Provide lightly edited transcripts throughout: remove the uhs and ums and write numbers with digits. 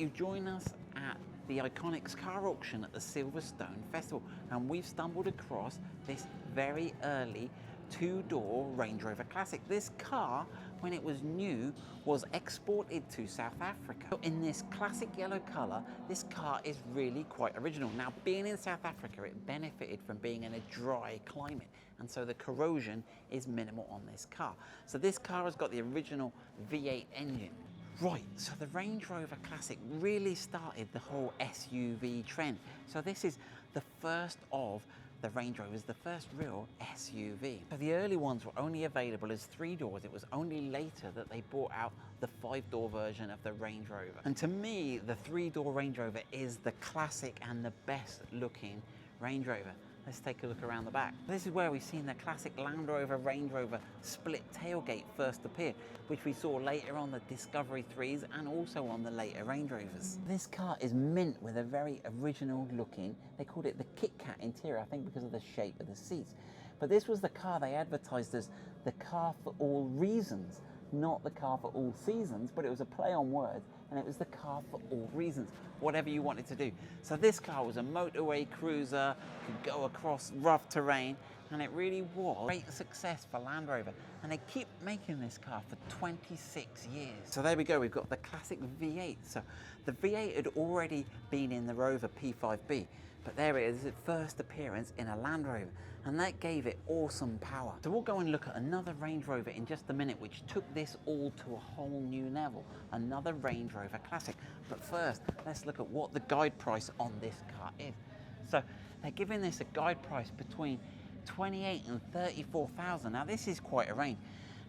you join us at the Iconics car auction at the Silverstone Festival, and we've stumbled across this very early two-door Range Rover Classic. This car, when it was new, was exported to South Africa. So in this classic yellow colour, this car is really quite original. Now, being in South Africa, it benefited from being in a dry climate, and so the corrosion is minimal on this car. So this car has got the original V8 engine. Right, so the Range Rover Classic really started the whole SUV trend. So this is the first of the Range Rovers, the first real SUV. So the early ones were only available as 3 doors. It was only later that they brought out the 5-door version of the Range Rover. And to me, the 3-door Range Rover is the classic and the best looking Range Rover. Let's take a look around the back. This is where we've seen the classic Land Rover Range Rover split tailgate first appear, which we saw later on the Discovery 3s and also on the later Range Rovers. This car is mint with a very original looking, they called it the Kit Kat interior, I think because of the shape of the seats. But this was the car they advertised as the car for all reasons, not the car for all seasons, but it was a play on words, and it was the car for all reasons, whatever you wanted to do. So this car was a motorway cruiser, could go across rough terrain, and it really was a great success for Land Rover. And they keep making this car for 26 years. So there we go, we've got the classic V8. So the V8 had already been in the Rover P5B, but there it is, its first appearance in a Land Rover, and that gave it awesome power. So we'll go and look at another Range Rover in just a minute, which took this all to a whole new level, another Range Rover Classic. But first, let's look at what the guide price on this car is. So they're giving this a guide price between 28 and 34,000. Now this is quite a range.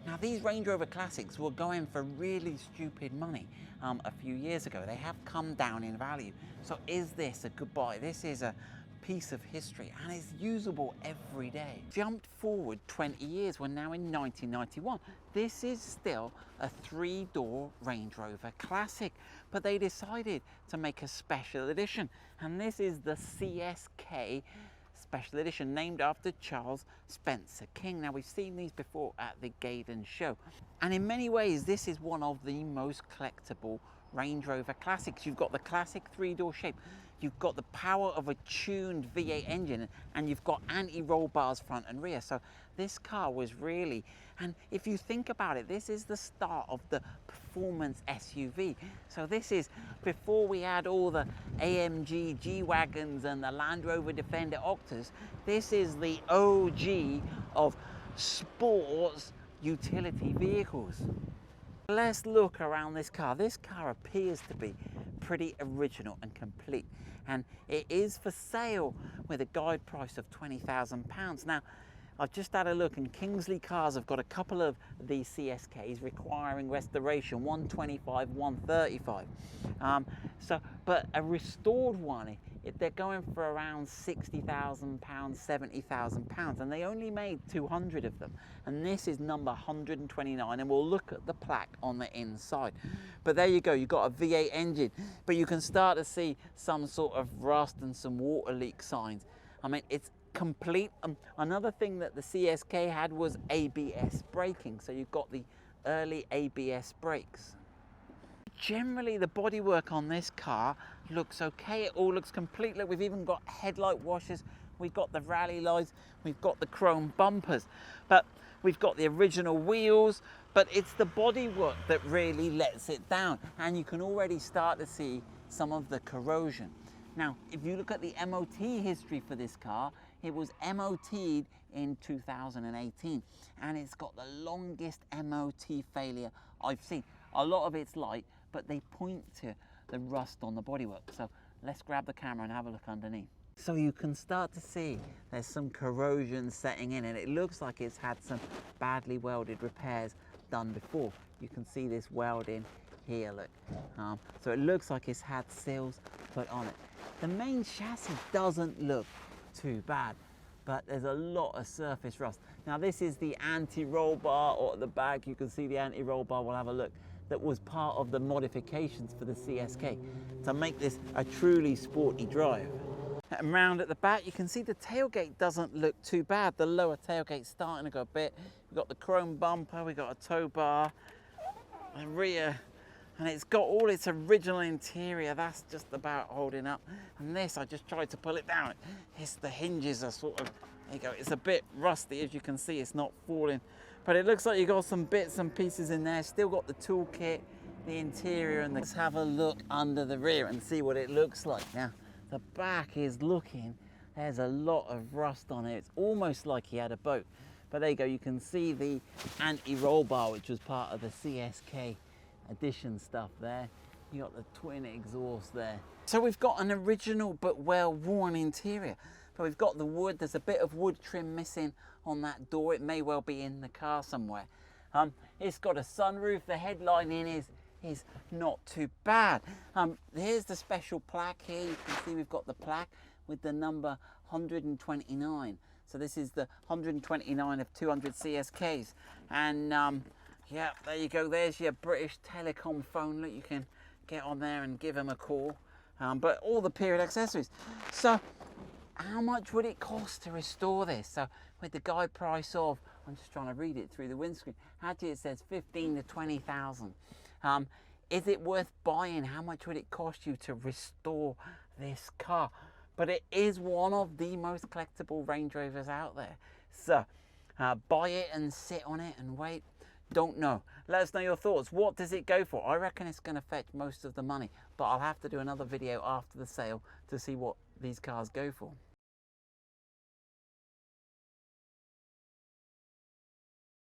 Now these Range Rover Classics were going for really stupid money a few years ago. They have come down in value. So is this a good buy? This is a piece of history and it's usable every day. Jumped forward 20 years, we're now in 1991. This is still a 3-door Range Rover Classic, but they decided to make a special edition, and this is the CSK Special Edition, named after Charles Spencer King. Now we've seen these before at the Gaydon show, and in many ways this is one of the most collectible Range Rover Classics. You've got the classic 3-door shape, you've got the power of a tuned V8 engine, and you've got anti-roll bars front and rear. So this car was really, and if you think about it, this is the start of the performance SUV. So this is before we had all the AMG G-Wagons and the Land Rover Defender Octas. This is the OG of sports utility vehicles. Let's look around this car. This car appears to be pretty original and complete, and it is for sale with a guide price of £20,000. Now, I've just had a look, and Kingsley Cars have got a couple of these CSKs requiring restoration, 125, 135. But a restored one, they're going for around £60,000, £70,000, and they only made 200 of them. And this is number 129, and we'll look at the plaque on the inside. But there you go, you've got a V8 engine, but you can start to see some sort of rust and some water leak signs. I mean, it's complete. Another thing that the CSK had was ABS braking, so you've got the early ABS brakes. Generally the bodywork on this car looks okay, it all looks complete. Look, we've even got headlight washers, we've got the rally lights, we've got the chrome bumpers, but we've got the original wheels, but it's the bodywork that really lets it down, and you can already start to see some of the corrosion. Now, if you look at the MOT history for this car, it was MOT'd in 2018, and it's got the longest MOT failure I've seen. A lot of it's light, but they point to the rust on the bodywork. So let's grab the camera and have a look underneath. So you can start to see there's some corrosion setting in, and it looks like it's had some badly welded repairs done before. You can see this welding here, look. So it looks like it's had seals put on it. The main chassis doesn't look too bad, but there's a lot of surface rust. Now this is the anti-roll bar, or at the back you can see the anti-roll bar, we'll have a look, that was part of the modifications for the CSK to make this a truly sporty drive. And round at the back you can see the tailgate doesn't look too bad. The lower tailgate's starting to go a bit. We've got the chrome bumper, we've got a tow bar, the rear and it's got all its original interior. That's just about holding up. And this, I just tried to pull it down. The hinges are sort of, there you go, it's a bit rusty, as you can see, it's not falling. But it looks like you got some bits and pieces in there. Still got the toolkit, the interior, and let's have a look under the rear and see what it looks like. Now, the back is looking, there's a lot of rust on it. It's almost like he had a boat. But there you go, you can see the anti-roll bar, which was part of the CSK edition stuff there. You got the twin exhaust there. So we've got an original but well-worn interior. But we've got the wood, there's a bit of wood trim missing on that door. It may well be in the car somewhere. It's got a sunroof, the headlining is not too bad. Here's the special plaque here. You can see we've got the plaque with the number 129. So this is the 129 of 200 CSKs. And yeah, there you go. There's your British Telecom phone. Look, you can get on there and give them a call. But all the period accessories. So how much would it cost to restore this? So with the guide price of, I'm just trying to read it through the windscreen. Actually, it says 15 to 20,000. Is it worth buying? How much would it cost you to restore this car? But it is one of the most collectible Range Rovers out there. So buy it and sit on it and wait. Don't know. Let us know your thoughts. What does it go for? I reckon it's going to fetch most of the money, but I'll have to do another video after the sale to see what these cars go for.